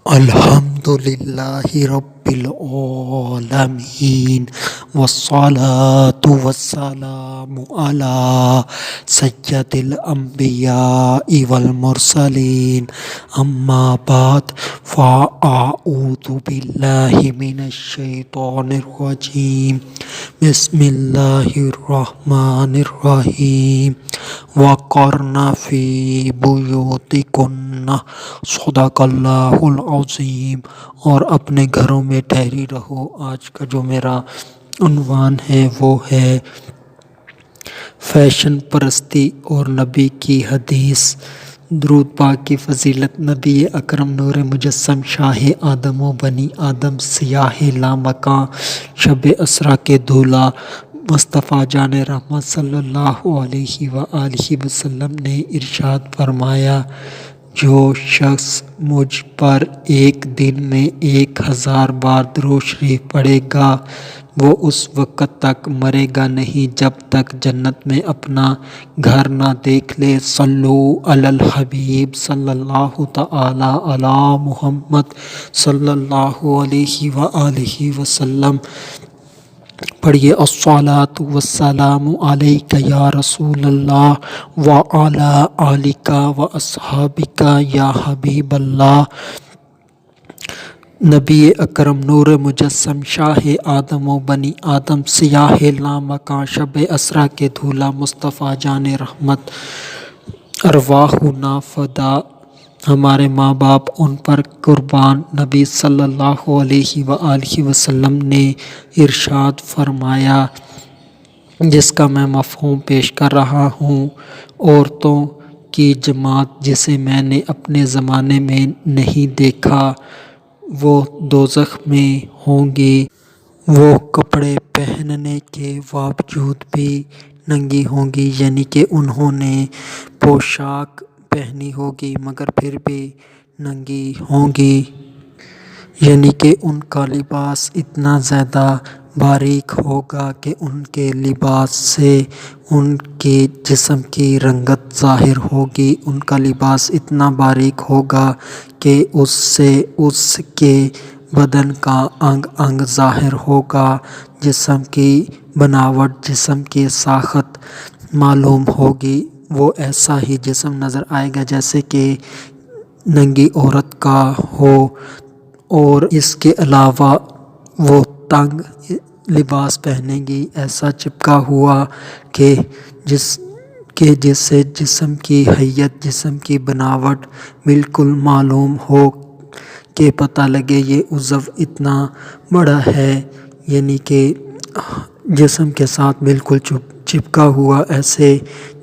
الحمد للہ رب العالمین والصلاة والسلام علی سید الانبیاء والمرسلین اما بعد فاعوذ باللہ من الشیطان الرجیم بسم اللہ الرحمن الرحیم وقرن فی بیوتکن صدق اللہ العظیم، اور اپنے گھروں میں ٹھہری رہو۔ آج کا جو میرا عنوان ہے وہ ہے فیشن پرستی اور نبی کی حدیث۔ درود پاک کی فضیلت نبی اکرم نور مجسم شاہ آدم و بنی آدم سیاہ لامکاں شب اسرا کے دولہا مصطفیٰ جان رحمت صلی اللہ علیہ وآلہ وسلم نے ارشاد فرمایا، جو شخص مجھ پر ایک دن میں 1000 بار درود شریف پڑھے گا وہ اس وقت تک مرے گا نہیں جب تک جنت میں اپنا گھر نہ دیکھ لے۔ صلو علی الحبیب صلی اللہ تعالی علی محمد صلی اللہ علیہ وآلہ وسلم۔ پڑھیے، الصلاۃ والسلام علیک یا رسول اللہ وعلی آلک واصحابک یا حبیب اللہ۔ نبی اکرم نور مجسم شاہ آدم و بنی آدم سیاہ لامکاں شب اسرا کے دولہا مصطفیٰ جان رحمت ارواحنا فدا، ہمارے ماں باپ ان پر قربان، نبی صلی اللہ علیہ وآلہ وسلم نے ارشاد فرمایا، جس کا میں مفہوم پیش کر رہا ہوں، عورتوں کی جماعت جسے میں نے اپنے زمانے میں نہیں دیکھا، وہ دوزخ میں ہوں گی۔ وہ کپڑے پہننے کے باوجود بھی ننگی ہوں گی، یعنی کہ انہوں نے پوشاک پہنی ہوگی مگر پھر بھی ننگی ہوں گی، یعنی کہ ان کا لباس اتنا زیادہ باریک ہوگا کہ ان کے لباس سے ان کے جسم کی رنگت ظاہر ہوگی۔ ان کا لباس اتنا باریک ہوگا کہ اس سے اس کے بدن کا انگ انگ ظاہر ہوگا، جسم کی بناوٹ، جسم کی ساخت معلوم ہوگی۔ وہ ایسا ہی جسم نظر آئے گا جیسے کہ ننگی عورت کا ہو، اور اس کے علاوہ وہ تنگ لباس پہنے گی، ایسا چپکا ہوا کہ جس سے جسم کی حیت، جسم کی بناوٹ بالکل معلوم ہو، کہ پتہ لگے یہ عضو اتنا بڑا ہے، یعنی کہ جسم کے ساتھ بالکل چپکا ہوا، ایسے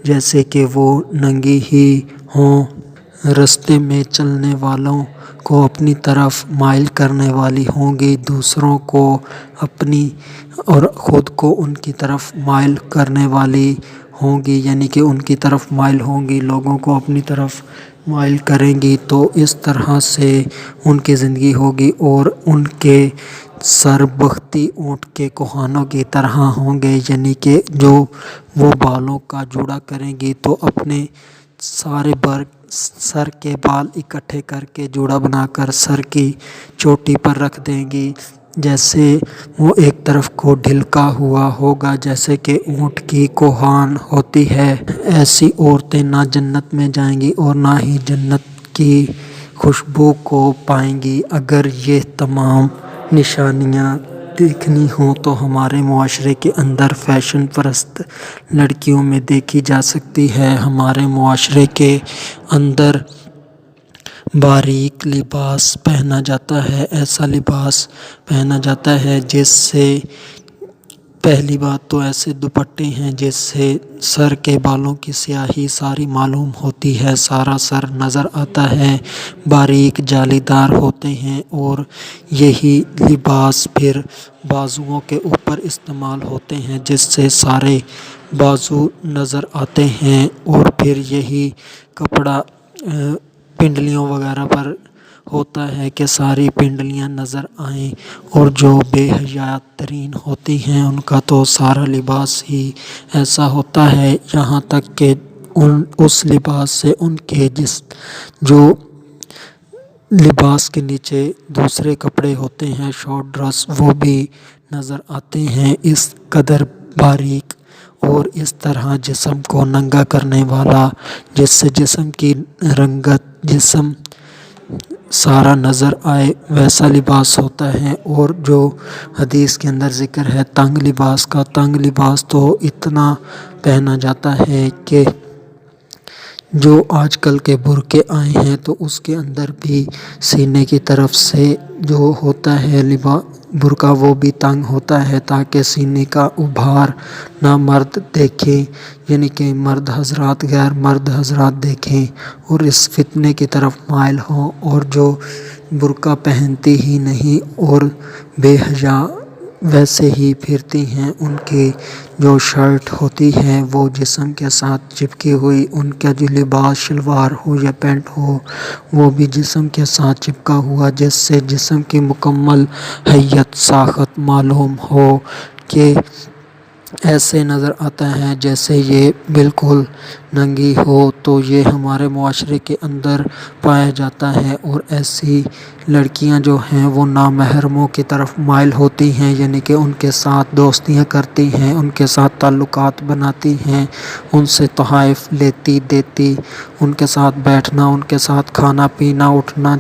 جیسے کہ وہ ننگی ہی ہوں۔ راستے میں چلنے والوں کو اپنی طرف مائل کرنے والی ہوں گی، دوسروں کو اپنی اور خود کو ان کی طرف مائل کرنے والی ہوں گی، یعنی کہ ان کی طرف مائل ہوں گی، لوگوں کو اپنی طرف مائل کریں گی۔ تو اس طرح سے ان کی زندگی ہوگی، اور ان کے سر بختی اونٹ کے کوہانوں کی طرح ہوں گے، یعنی کہ جو وہ بالوں کا جوڑا کریں گی تو اپنے سر کے بال اکٹھے کر کے جوڑا بنا کر سر کی چوٹی پر رکھ دیں گی، جیسے وہ ایک طرف کو ڈھلکا ہوا ہوگا جیسے کہ اونٹ کی کوہان ہوتی ہے۔ ایسی عورتیں نہ جنت میں جائیں گی اور نہ ہی جنت کی خوشبو کو پائیں گی۔ اگر یہ تمام نشانیاں دیکھنی ہوں تو ہمارے معاشرے کے اندر فیشن پرست لڑکیوں میں دیکھی جا سکتی ہے۔ ہمارے معاشرے کے اندر باریک لباس پہنا جاتا ہے، ایسا لباس پہنا جاتا ہے جس سے پہلی بات تو ایسے دوپٹے ہیں جس سے سر کے بالوں کی سیاہی ساری معلوم ہوتی ہے، سارا سر نظر آتا ہے، باریک جالی دار ہوتے ہیں، اور یہی لباس پھر بازوؤں کے اوپر استعمال ہوتے ہیں جس سے سارے بازو نظر آتے ہیں، اور پھر یہی کپڑا پنڈلیوں وغیرہ پر ہوتا ہے کہ ساری پنڈلیاں نظر آئیں، اور جو بے حیا ترین ہوتی ہیں ان کا تو سارا لباس ہی ایسا ہوتا ہے، یہاں تک کہ اس لباس سے ان کے جو لباس کے نیچے دوسرے کپڑے ہوتے ہیں شارٹ ڈریس، وہ بھی نظر آتے ہیں اس قدر باریک اور اس طرح جسم کو ننگا کرنے والا، جس سے جسم کی رنگت، جسم سارا نظر آئے، ویسا لباس ہوتا ہے۔ اور جو حدیث کے اندر ذکر ہے تنگ لباس کا، تنگ لباس تو اتنا پہنا جاتا ہے کہ جو آج کل کے برقعے آئے ہیں تو اس کے اندر بھی سینے کی طرف سے جو ہوتا ہے برقع وہ بھی تنگ ہوتا ہے تاکہ سینے کا ابھار نہ مرد دیکھیں، یعنی کہ مرد حضرات غیر مرد حضرات دیکھیں اور اس فتنے کی طرف مائل ہوں، اور جو برقع پہنتی ہی نہیں اور بے حیا ویسے ہی پھرتی ہیں، ان کی جو شرٹ ہوتی ہے وہ جسم کے ساتھ چپکی ہوئی، ان کا جو لباس شلوار ہو یا پینٹ ہو وہ بھی جسم کے ساتھ چپکا ہوا، جس سے جسم کی مکمل حیت ساخت معلوم ہو کہ ایسے نظر آتا ہے جیسے یہ بالکل ننگی ہو۔ تو یہ ہمارے معاشرے کے اندر پایا جاتا ہے، اور ایسی لڑکیاں جو ہیں وہ نامحرموں کی طرف مائل ہوتی ہیں، یعنی کہ ان کے ساتھ دوستیاں کرتی ہیں، ان کے ساتھ تعلقات بناتی ہیں، ان سے تحائف لیتی دیتی، ان کے ساتھ بیٹھنا، ان کے ساتھ کھانا پینا اٹھنا،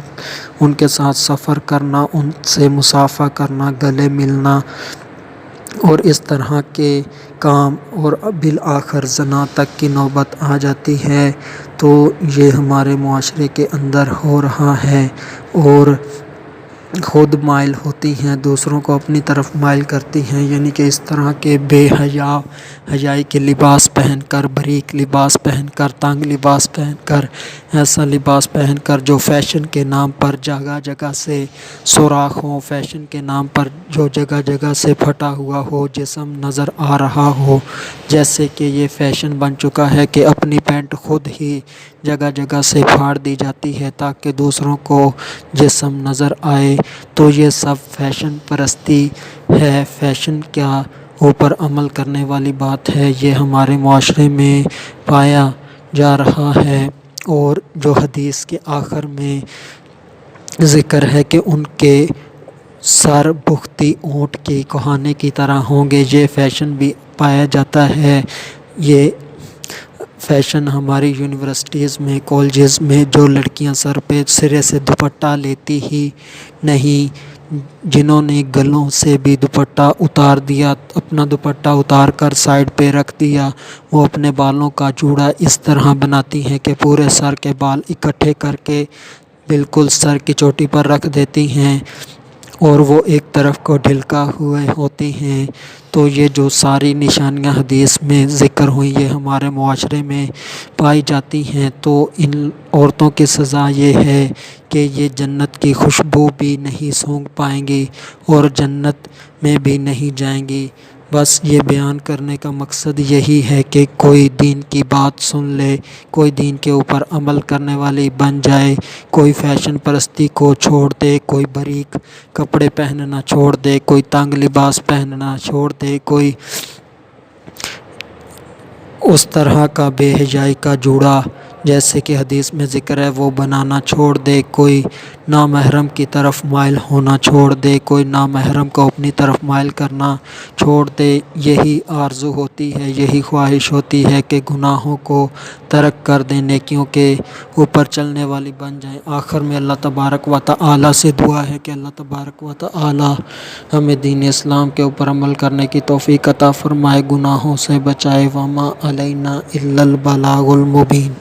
ان کے ساتھ سفر کرنا، ان سے مصافحہ کرنا، گلے ملنا اور اس طرح کے کام، اور بالآخر زنا تک کی نوبت آ جاتی ہے۔ تو یہ ہمارے معاشرے کے اندر ہو رہا ہے، اور خود مائل ہوتی ہیں، دوسروں کو اپنی طرف مائل کرتی ہیں، یعنی کہ اس طرح کے بے حیائی کے لباس پہن کر، باریک لباس پہن کر، تنگ لباس پہن کر، ایسا لباس پہن کر جو فیشن کے نام پر جگہ جگہ سے سوراخ ہوں، فیشن کے نام پر جو جگہ جگہ سے پھٹا ہوا ہو جسم نظر آ رہا ہو، جیسے کہ یہ فیشن بن چکا ہے کہ اپنی پینٹ خود ہی جگہ جگہ سے پھاڑ دی جاتی ہے تاکہ دوسروں کو جسم نظر آئے۔ تو یہ سب فیشن پرستی ہے، فیشن کیا اوپر عمل کرنے والی بات ہے، یہ ہمارے معاشرے میں پایا جا رہا ہے۔ اور جو حدیث کے آخر میں ذکر ہے کہ ان کے سر بھکتی اونٹ کی کوہانی کی طرح ہوں گے، یہ فیشن بھی پایا جاتا ہے۔ یہ فیشن ہماری یونیورسٹیز میں، کالجز میں جو لڑکیاں سر پہ سرے سے دوپٹہ لیتی ہی نہیں، جنہوں نے گلوں سے بھی دوپٹہ اتار دیا، اپنا دوپٹہ اتار کر سائڈ پہ رکھ دیا، وہ اپنے بالوں کا جوڑا اس طرح بناتی ہیں کہ پورے سر کے بال اکٹھے کر کے بالکل سر کی چوٹی پر رکھ دیتی ہیں، اور وہ ایک طرف کو ڈھلکا ہوئے ہوتی ہیں۔ تو یہ جو ساری نشانیاں حدیث میں ذکر ہوئی یہ ہمارے معاشرے میں پائی جاتی ہیں۔ تو ان عورتوں کی سزا یہ ہے کہ یہ جنت کی خوشبو بھی نہیں سونگھ پائیں گی اور جنت میں بھی نہیں جائیں گی۔ بس یہ بیان کرنے کا مقصد یہی ہے کہ کوئی دین کی بات سن لے، کوئی دین کے اوپر عمل کرنے والی بن جائے، کوئی فیشن پرستی کو چھوڑ دے، کوئی باریک کپڑے پہننا چھوڑ دے، کوئی تنگ لباس پہننا چھوڑ دے، کوئی اس طرح کا بے حیائی کا جوڑا جیسے کہ حدیث میں ذکر ہے وہ بنانا چھوڑ دے، کوئی نامحرم کی طرف مائل ہونا چھوڑ دے، کوئی نامحرم کو اپنی طرف مائل کرنا چھوڑ دے۔ یہی آرزو ہوتی ہے، یہی خواہش ہوتی ہے کہ گناہوں کو ترک کر دیں، نیکیوں کے اوپر چلنے والی بن جائیں۔ آخر میں اللہ تبارک و تعالی سے دعا ہے کہ اللہ تبارک و تعالی ہمیں دین اسلام کے اوپر عمل کرنے کی توفیق عطا فرمائے، گناہوں سے بچائے۔ وما علینا الا البلاغ المبین۔